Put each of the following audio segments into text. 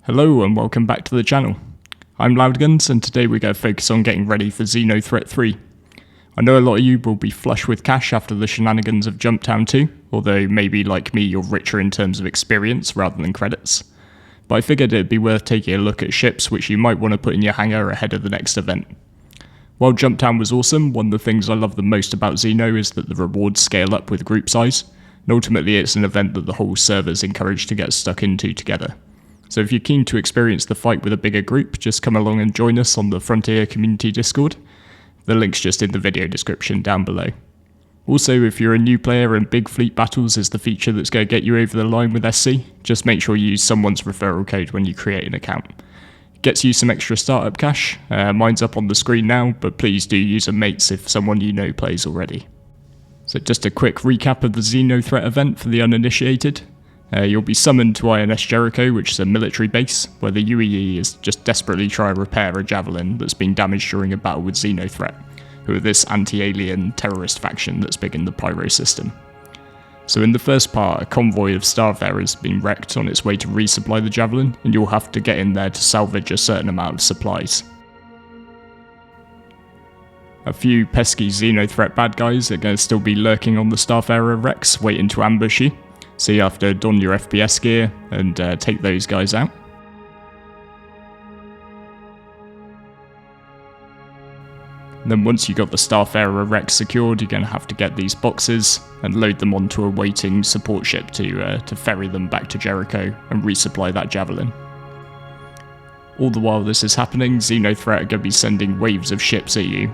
Hello and welcome back to the channel. I'm Loudguns and today we're going to focus on getting ready for XenoThreat 3. I know a lot of you will be flush with cash after the shenanigans of Jumptown 2, although maybe like me you're richer in terms of experience rather than credits. But I figured it'd be worth taking a look at ships which you might want to put in your hangar ahead of the next event. While Jumptown was awesome, one of the things I love the most about Xeno is that the rewards scale up with group size, and ultimately it's an event that the whole server's encouraged to get stuck into together. So if you're keen to experience the fight with a bigger group, just come along and join us on the Frontier Community Discord. The link's just in the video description down below. Also, if you're a new player and Big Fleet Battles is the feature that's going to get you over the line with SC, just make sure you use someone's referral code when you create an account. It gets you some extra startup cash, mine's up on the screen now, but please do use a mates if someone you know plays already. So just a quick recap of the XenoThreat event for the uninitiated. You'll be summoned to INS Jericho, which is a military base, where the UEE is just desperately trying to repair a javelin that's been damaged during a battle with XenoThreat, who are this anti-alien terrorist faction that's big in the Pyro system. So in the first part, a convoy of Starfarers has been wrecked on its way to resupply the javelin, and you'll have to get in there to salvage a certain amount of supplies. A few pesky XenoThreat bad guys are going to still be lurking on the Starfarer wrecks, waiting to ambush you. So you have to don your FPS gear and take those guys out. And then once you got the Starfarer wreck secured, you're going to have to get these boxes and load them onto a waiting support ship to ferry them back to Jericho and resupply that javelin. All the while this is happening, XenoThreat are going to be sending waves of ships at you,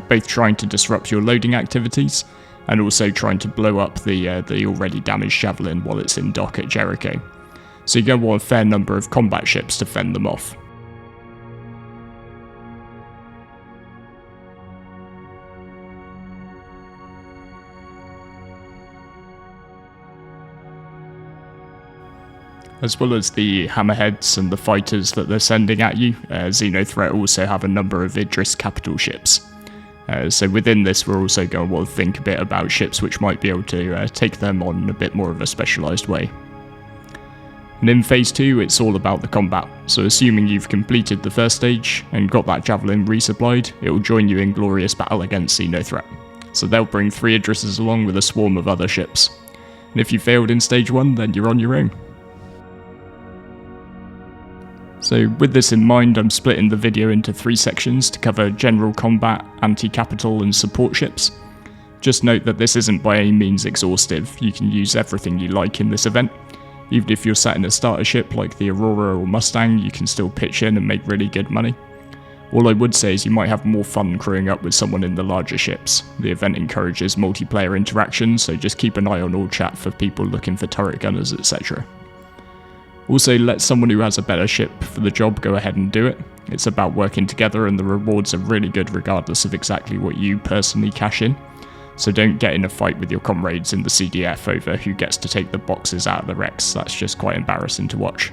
both trying to disrupt your loading activities, and also trying to blow up the already damaged javelin while it's in dock at Jericho. So you're going to want a fair number of combat ships to fend them off. As well as the hammerheads and the fighters that they're sending at you, XenoThreat also have a number of Idris capital ships. So within this we're also going to want to think a bit about ships which might be able to take them on in a bit more of a specialised way. And in Phase 2 it's all about the combat, so assuming you've completed the first stage and got that javelin resupplied, it will join you in glorious battle against XenoThreat. So they'll bring 3 Idrises along with a swarm of other ships. And if you failed in Stage 1 then you're on your own. So with this in mind, I'm splitting the video into 3 sections to cover general combat, anti-capital and support ships. Just note that this isn't by any means exhaustive, you can use everything you like in this event. Even if you're sat in a starter ship like the Aurora or Mustang, you can still pitch in and make really good money. All I would say is you might have more fun crewing up with someone in the larger ships. The event encourages multiplayer interaction, so just keep an eye on all chat for people looking for turret gunners, etc. Also, let someone who has a better ship for the job go ahead and do it. It's about working together and the rewards are really good regardless of exactly what you personally cash in. So don't get in a fight with your comrades in the CDF over who gets to take the boxes out of the wrecks, that's just quite embarrassing to watch.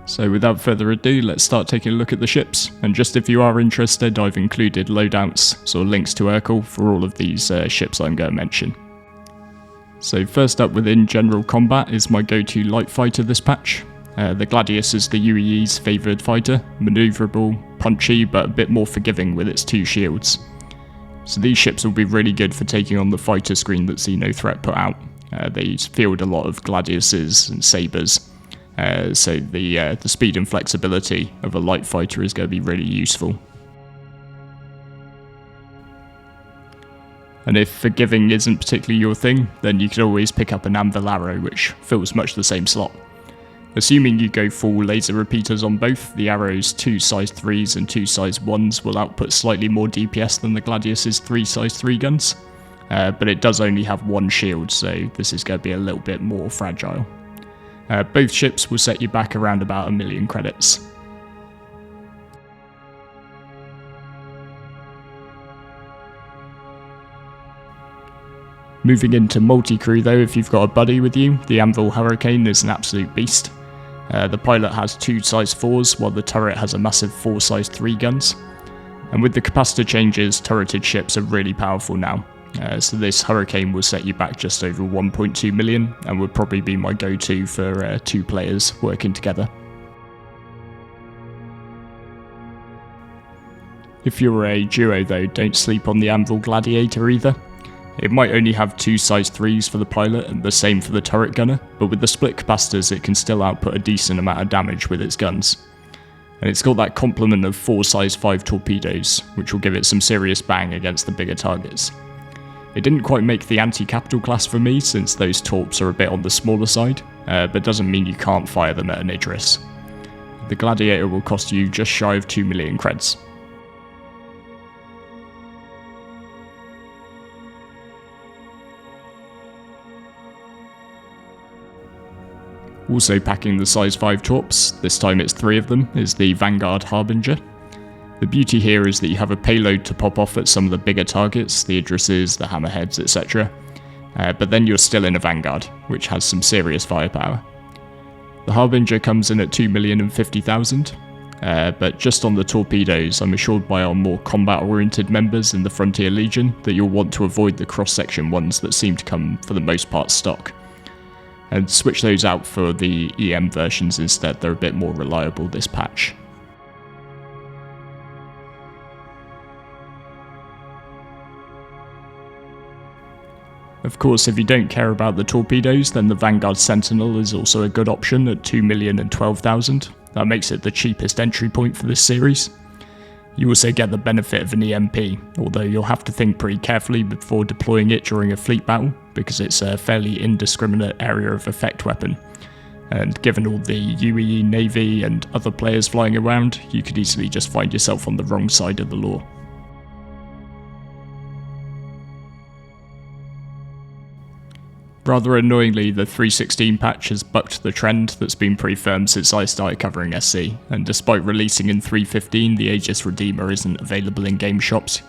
So without further ado, let's start taking a look at the ships, and just if you are interested, I've included loadouts, so links to Urkel for all of these ships I'm going to mention. So first up within general combat is my go-to light fighter this patch. The Gladius is the UEE's favoured fighter, manoeuvrable, punchy, but a bit more forgiving with its 2 shields. So these ships will be really good for taking on the fighter screen that XenoThreat put out. They field a lot of Gladiuses and Sabres, so the speed and flexibility of a light fighter is going to be really useful. And if forgiving isn't particularly your thing, then you can always pick up an Anvil Arrow, which fills much the same slot. Assuming you go full laser repeaters on both, the Arrow's 2 size 3s and 2 size 1s will output slightly more DPS than the Gladius's 3 size 3 guns, but it does only have 1 shield, so this is going to be a little bit more fragile. Both ships will set you back around about 1 million credits. Moving into multi-crew though, if you've got a buddy with you, the Anvil Hurricane is an absolute beast. The pilot has 2 size 4s, while the turret has a massive 4 size 3 guns. And with the capacitor changes, turreted ships are really powerful now. So this Hurricane will set you back just over 1.2 million and would probably be my go-to for 2 players working together. If you're a duo though, don't sleep on the Anvil Gladiator either. It might only have 2 size 3s for the pilot and the same for the turret gunner, but with the split capacitors it can still output a decent amount of damage with its guns. And it's got that complement of 4 size 5 torpedoes, which will give it some serious bang against the bigger targets. It didn't quite make the anti-capital class for me, since those torps are a bit on the smaller side, but doesn't mean you can't fire them at an Idris. The Gladiator will cost you just shy of 2 million creds. Also packing the size 5 torps, this time it's 3 of them, is the Vanguard Harbinger. The beauty here is that you have a payload to pop off at some of the bigger targets, the Idrises, the Hammerheads, etc. But then you're still in a Vanguard, which has some serious firepower. The Harbinger comes in at 2,050,000, but just on the torpedoes, I'm assured by our more combat-oriented members in the Frontier Legion that you'll want to avoid the cross-section ones that seem to come for the most part stock, and switch those out for the EM versions instead. They're a bit more reliable this patch. Of course, if you don't care about the torpedoes, then the Vanguard Sentinel is also a good option at 2,012,000. That makes it the cheapest entry point for this series. You also get the benefit of an EMP, although you'll have to think pretty carefully before deploying it during a fleet battle, because it's a fairly indiscriminate area of effect weapon. And given all the UEE Navy and other players flying around, you could easily just find yourself on the wrong side of the law. Rather annoyingly, the 316 patch has bucked the trend that's been pretty firm since I started covering SC, and despite releasing in 315, the Aegis Redeemer isn't available in game shops.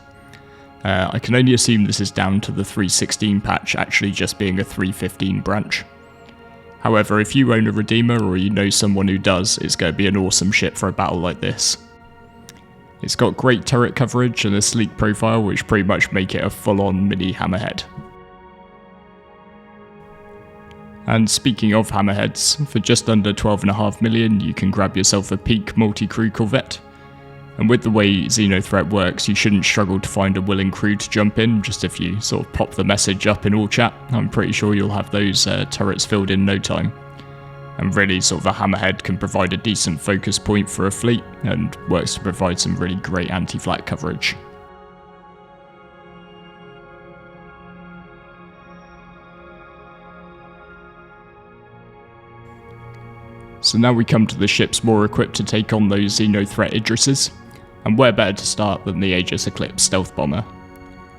I can only assume this is down to the 316 patch actually just being a 315 branch. However, if you own a Redeemer or you know someone who does, it's going to be an awesome ship for a battle like this. It's got great turret coverage and a sleek profile which pretty much make it a full-on mini Hammerhead. And speaking of Hammerheads, for just under 12.5 million you can grab yourself a peak multi-crew corvette. And with the way XenoThreat works, you shouldn't struggle to find a willing crew to jump in. Just if you sort of pop the message up in all chat, I'm pretty sure you'll have those turrets filled in no time. And really, sort of a Hammerhead can provide a decent focus point for a fleet, and works to provide some really great anti-flak coverage. So now we come to the ships more equipped to take on those XenoThreat Idrises, and where better to start than the Aegis Eclipse Stealth Bomber.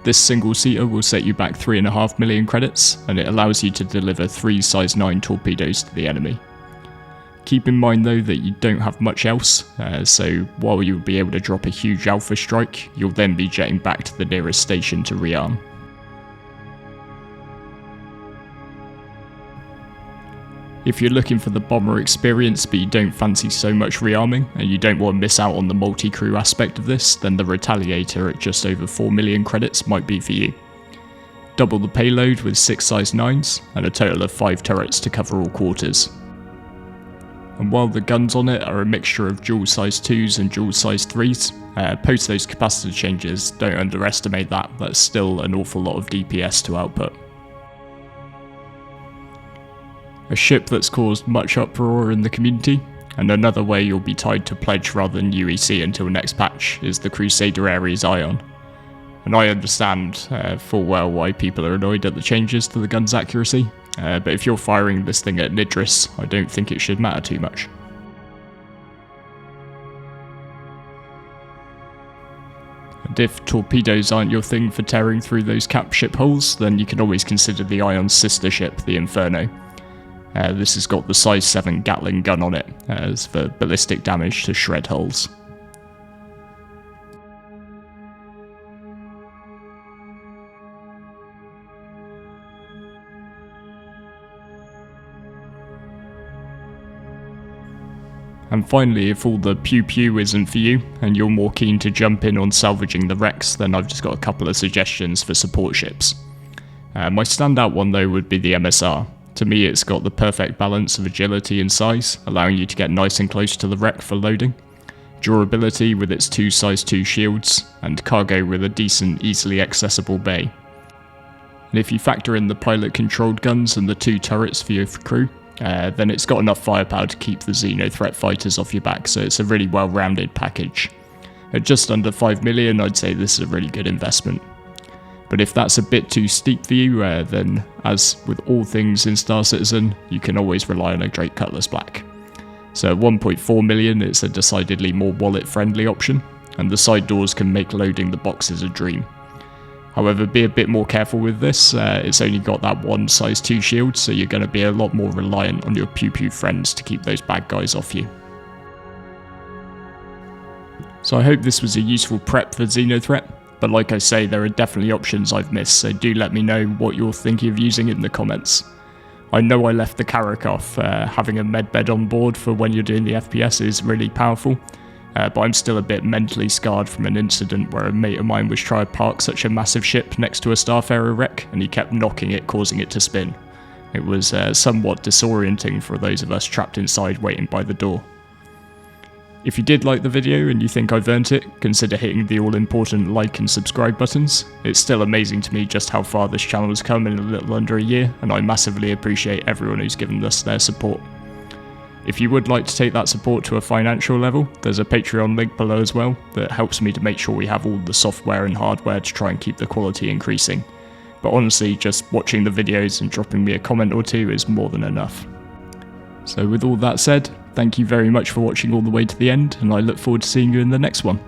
This single-seater will set you back 3.5 million credits, and it allows you to deliver 3 size 9 torpedoes to the enemy. Keep in mind though that you don't have much else, so while you'll be able to drop a huge alpha strike, you'll then be jetting back to the nearest station to rearm. If you're looking for the bomber experience but you don't fancy so much rearming, and you don't want to miss out on the multi-crew aspect of this, then the Retaliator at just over 4 million credits might be for you. Double the payload with 6 size 9s, and a total of 5 turrets to cover all quarters. And while the guns on it are a mixture of dual size 2s and dual size 3s, post those capacitor changes, don't underestimate that, that's still an awful lot of DPS to output. A ship that's caused much uproar in the community, and another way you'll be tied to pledge rather than UEC until next patch, is the Crusader Ares Ion. And I understand full well why people are annoyed at the changes to the gun's accuracy, but if you're firing this thing at an Idris, I don't think it should matter too much. And if torpedoes aren't your thing for tearing through those cap ship holes, then you can always consider the Ion's sister ship, the Inferno. This has got the size 7 Gatling gun on it, as for ballistic damage to shred hulls. And finally, if all the pew pew isn't for you, and you're more keen to jump in on salvaging the wrecks, then I've just got a couple of suggestions for support ships. My standout one though would be the MSR. To me, it's got the perfect balance of agility and size, allowing you to get nice and close to the wreck for loading. durability with its 2 size 2 shields, and cargo with a decent, easily accessible bay. And if you factor in the pilot-controlled guns and the 2 turrets for your crew, then it's got enough firepower to keep the XenoThreat fighters off your back, so it's a really well-rounded package. At just under 5 million, I'd say this is a really good investment. But if that's a bit too steep for you, then as with all things in Star Citizen, you can always rely on a Drake Cutlass Black. So at 1.4 million, it's a decidedly more wallet-friendly option, and the side doors can make loading the boxes a dream. However, be a bit more careful with this, it's only got that 1 size 2 shield, so you're going to be a lot more reliant on your pew-pew friends to keep those bad guys off you. So I hope this was a useful prep for XenoThreat, but like I say, there are definitely options I've missed, so do let me know what you're thinking of using in the comments. I know I left the Carrack off, having a medbed on board for when you're doing the FPS is really powerful, but I'm still a bit mentally scarred from an incident where a mate of mine was trying to park such a massive ship next to a Starfarer wreck, and he kept knocking it, causing it to spin. It was somewhat disorienting for those of us trapped inside waiting by the door. If you did like the video and you think I've earned it, consider hitting the all-important like and subscribe buttons. It's still amazing to me just how far this channel has come in a little under a year, and I massively appreciate everyone who's given us their support. If you would like to take that support to a financial level, there's a Patreon link below as well that helps me to make sure we have all the software and hardware to try and keep the quality increasing. But honestly, just watching the videos and dropping me a comment or two is more than enough. So with all that said, thank you very much for watching all the way to the end, and I look forward to seeing you in the next one.